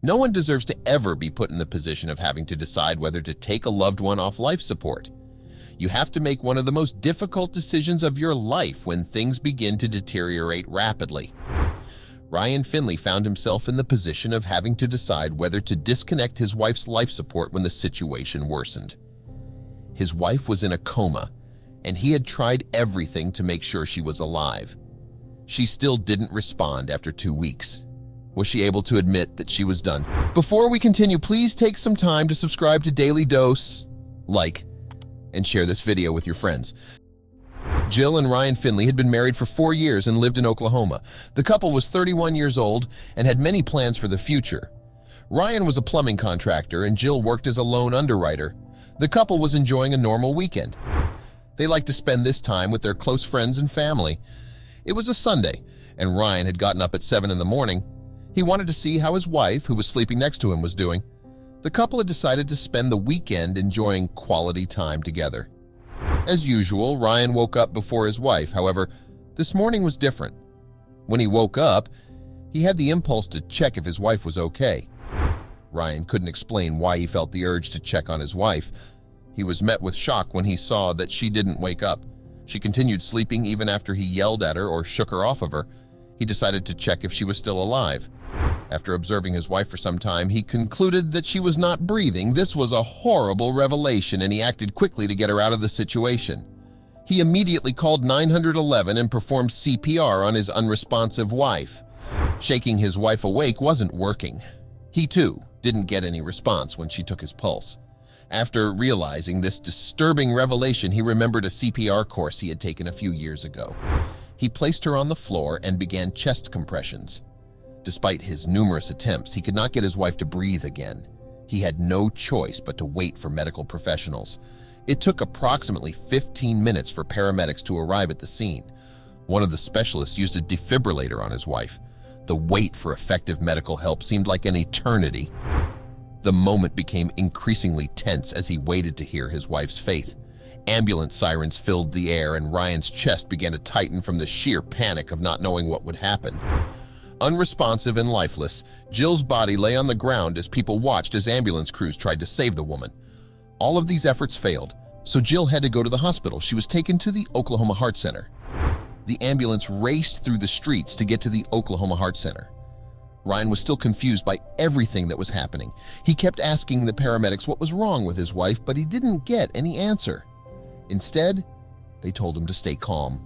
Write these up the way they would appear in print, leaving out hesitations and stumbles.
No one deserves to ever be put in the position of having to decide whether to take a loved one off life support. You have to make one of the most difficult decisions of your life when things begin to deteriorate rapidly. Ryan Finley found himself in the position of having to decide whether to disconnect his wife's life support when the situation worsened. His wife was in a coma, and he had tried everything to make sure she was alive. She still didn't respond after 2 weeks. Was she able to admit that she was done? Before we continue, please take some time to subscribe to Dailydose, like, and share this video with your friends. Jill and Ryan Finley had been married for 4 years and lived in Oklahoma. The couple was 31 years old and had many plans for the future. Ryan was a plumbing contractor and Jill worked as a loan underwriter. The couple was enjoying a normal weekend. They liked to spend this time with their close friends and family. It was a Sunday, and Ryan had gotten up at 7 in the morning. He wanted to see how his wife, who was sleeping next to him, was doing. The couple had decided to spend the weekend enjoying quality time together. As usual, Ryan woke up before his wife. However, this morning was different. When he woke up, he had the impulse to check if his wife was okay. Ryan couldn't explain why he felt the urge to check on his wife. He was met with shock when he saw that she didn't wake up. She continued sleeping even after he yelled at her or shook her off of her. He decided to check if she was still alive. After observing his wife for some time, he concluded that she was not breathing. This was a horrible revelation, and he acted quickly to get her out of the situation. He immediately called 911 and performed CPR on his unresponsive wife. Shaking his wife awake wasn't working. He, too, didn't get any response when she took his pulse. After realizing this disturbing revelation, he remembered a CPR course he had taken a few years ago. He placed her on the floor and began chest compressions. Despite his numerous attempts, he could not get his wife to breathe again. He had no choice but to wait for medical professionals. It took approximately 15 minutes for paramedics to arrive at the scene. One of the specialists used a defibrillator on his wife. The wait for effective medical help seemed like an eternity. The moment became increasingly tense as he waited to hear his wife's fate. Ambulance sirens filled the air, and Ryan's chest began to tighten from the sheer panic of not knowing what would happen. Unresponsive and lifeless, Jill's body lay on the ground as people watched as ambulance crews tried to save the woman. All of these efforts failed, so Jill had to go to the hospital. She was taken to the Oklahoma Heart Center. The ambulance raced through the streets to get to the Oklahoma Heart Center. Ryan was still confused by everything that was happening. He kept asking the paramedics what was wrong with his wife, but he didn't get any answer. Instead, they told him to stay calm.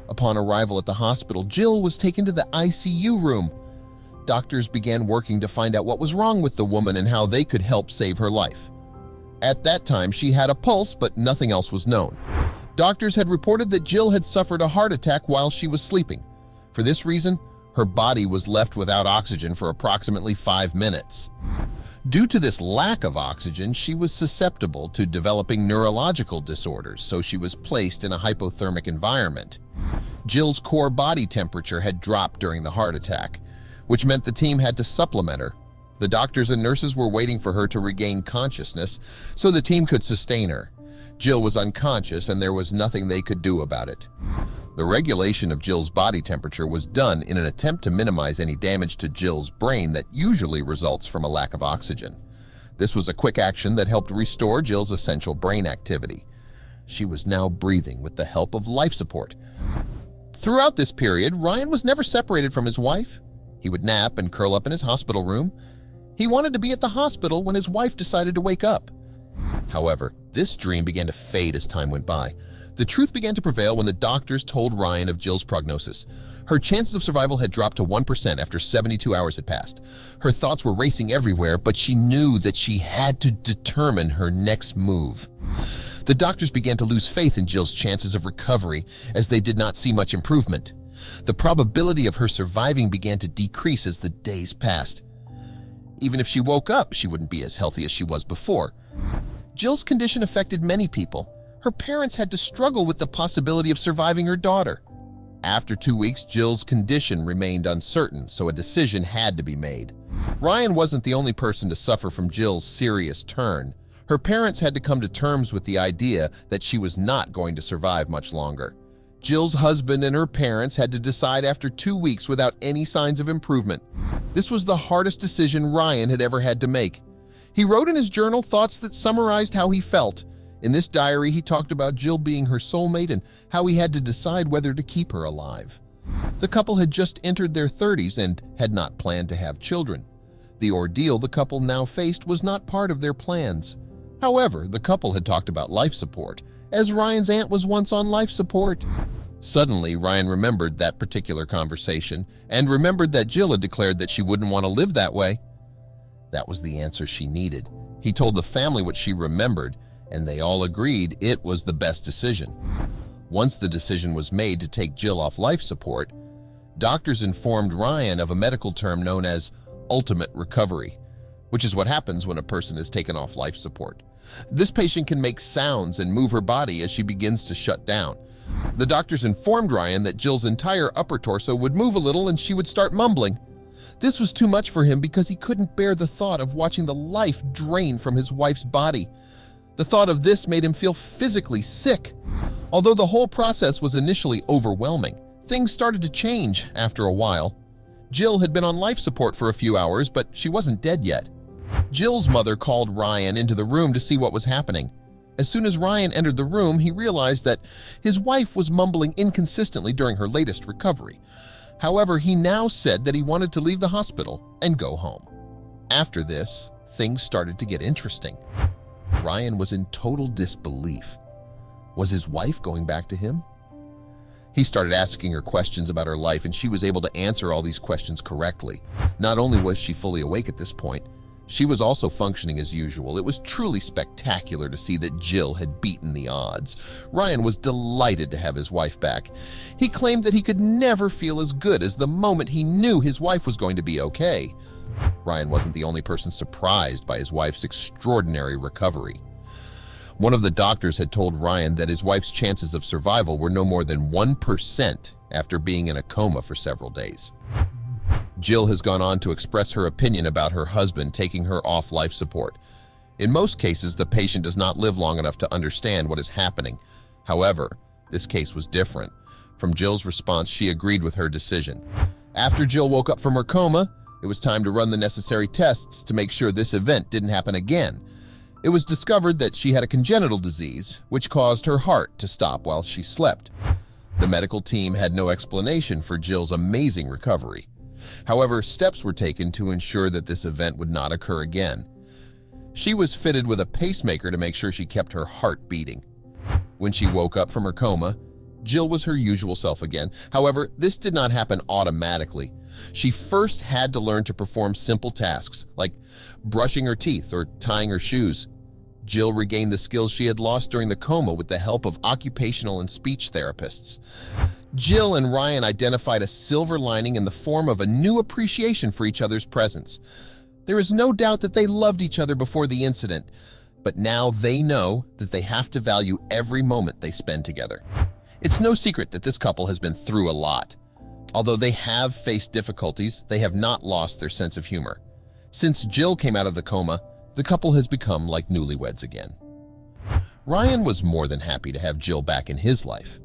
Upon arrival at the hospital, Jill was taken to the ICU room. Doctors began working to find out what was wrong with the woman and how they could help save her life. At that time, she had a pulse, but nothing else was known. Doctors had reported that Jill had suffered a heart attack while she was sleeping. For this reason, her body was left without oxygen for approximately 5 minutes. Due to this lack of oxygen, she was susceptible to developing neurological disorders, so she was placed in a hypothermic environment. Jill's core body temperature had dropped during the heart attack, which meant the team had to supplement her. The doctors and nurses were waiting for her to regain consciousness so the team could sustain her. Jill was unconscious, and there was nothing they could do about it. The regulation of Jill's body temperature was done in an attempt to minimize any damage to Jill's brain that usually results from a lack of oxygen. This was a quick action that helped restore Jill's essential brain activity. She was now breathing with the help of life support. Throughout this period, Ryan was never separated from his wife. He would nap and curl up in his hospital room. He wanted to be at the hospital when his wife decided to wake up. However, this dream began to fade as time went by. The truth began to prevail when the doctors told Ryan of Jill's prognosis. Her chances of survival had dropped to 1% after 72 hours had passed. Her thoughts were racing everywhere, but she knew that she had to determine her next move. The doctors began to lose faith in Jill's chances of recovery as they did not see much improvement. The probability of her surviving began to decrease as the days passed. Even if she woke up, she wouldn't be as healthy as she was before. Jill's condition affected many people. Her parents had to struggle with the possibility of surviving her daughter. After 2 weeks, Jill's condition remained uncertain, so a decision had to be made. Ryan wasn't the only person to suffer from Jill's serious turn. Her parents had to come to terms with the idea that she was not going to survive much longer. Jill's husband and her parents had to decide after 2 weeks without any signs of improvement. This was the hardest decision Ryan had ever had to make. He wrote in his journal thoughts that summarized how he felt. In this diary, he talked about Jill being her soulmate and how he had to decide whether to keep her alive. The couple had just entered their 30s and had not planned to have children. The ordeal the couple now faced was not part of their plans. However, the couple had talked about life support, as Ryan's aunt was once on life support. Suddenly, Ryan remembered that particular conversation and remembered that Jill had declared that she wouldn't want to live that way. That was the answer she needed. He told the family what she remembered, and they all agreed it was the best decision. Once the decision was made to take Jill off life support, doctors informed Ryan of a medical term known as ultimate recovery, which is what happens when a person is taken off life support. This patient can make sounds and move her body as she begins to shut down. The doctors informed Ryan that Jill's entire upper torso would move a little and she would start mumbling. This was too much for him because he couldn't bear the thought of watching the life drain from his wife's body. The thought of this made him feel physically sick. Although the whole process was initially overwhelming, things started to change after a while. Jill had been on life support for a few hours, but she wasn't dead yet. Jill's mother called Ryan into the room to see what was happening. As soon as Ryan entered the room, he realized that his wife was mumbling inconsistently during her latest recovery. However, he now said that he wanted to leave the hospital and go home. After this, things started to get interesting. Ryan was in total disbelief. Was his wife going back to him? He started asking her questions about her life, and she was able to answer all these questions correctly. Not only was she fully awake at this point, she was also functioning as usual. It was truly spectacular to see that Jill had beaten the odds. Ryan was delighted to have his wife back. He claimed that he could never feel as good as the moment he knew his wife was going to be okay. Ryan wasn't the only person surprised by his wife's extraordinary recovery. One of the doctors had told Ryan that his wife's chances of survival were no more than 1% after being in a coma for several days. Jill has gone on to express her opinion about her husband taking her off life support. In most cases, the patient does not live long enough to understand what is happening. However, this case was different. From Jill's response, she agreed with her decision. After Jill woke up from her coma, it was time to run the necessary tests to make sure this event didn't happen again. It was discovered that she had a congenital disease, which caused her heart to stop while she slept. The medical team had no explanation for Jill's amazing recovery. However, steps were taken to ensure that this event would not occur again. She was fitted with a pacemaker to make sure she kept her heart beating. When she woke up from her coma, Jill was her usual self again. However, this did not happen automatically. She first had to learn to perform simple tasks, like brushing her teeth or tying her shoes. Jill regained the skills she had lost during the coma with the help of occupational and speech therapists. Jill and Ryan identified a silver lining in the form of a new appreciation for each other's presence. There is no doubt that they loved each other before the incident, but now they know that they have to value every moment they spend together. It's no secret that this couple has been through a lot. Although they have faced difficulties, they have not lost their sense of humor. Since Jill came out of the coma, the couple has become like newlyweds again. Ryan was more than happy to have Jill back in his life.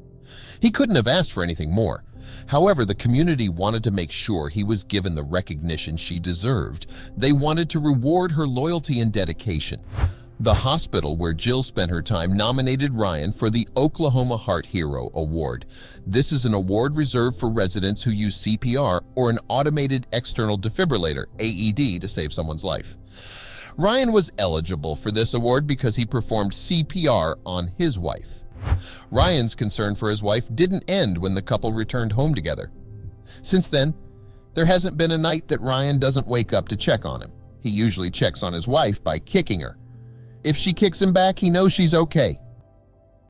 He couldn't have asked for anything more. However, the community wanted to make sure he was given the recognition she deserved. They wanted to reward her loyalty and dedication. The hospital where Jill spent her time nominated Ryan for the Oklahoma Heart Hero Award. This is an award reserved for residents who use CPR or an automated external defibrillator, AED, to save someone's life. Ryan was eligible for this award because he performed CPR on his wife. Ryan's concern for his wife didn't end when the couple returned home together. Since then, there hasn't been a night that Ryan doesn't wake up to check on him. He usually checks on his wife by kicking her. If she kicks him back, he knows she's okay.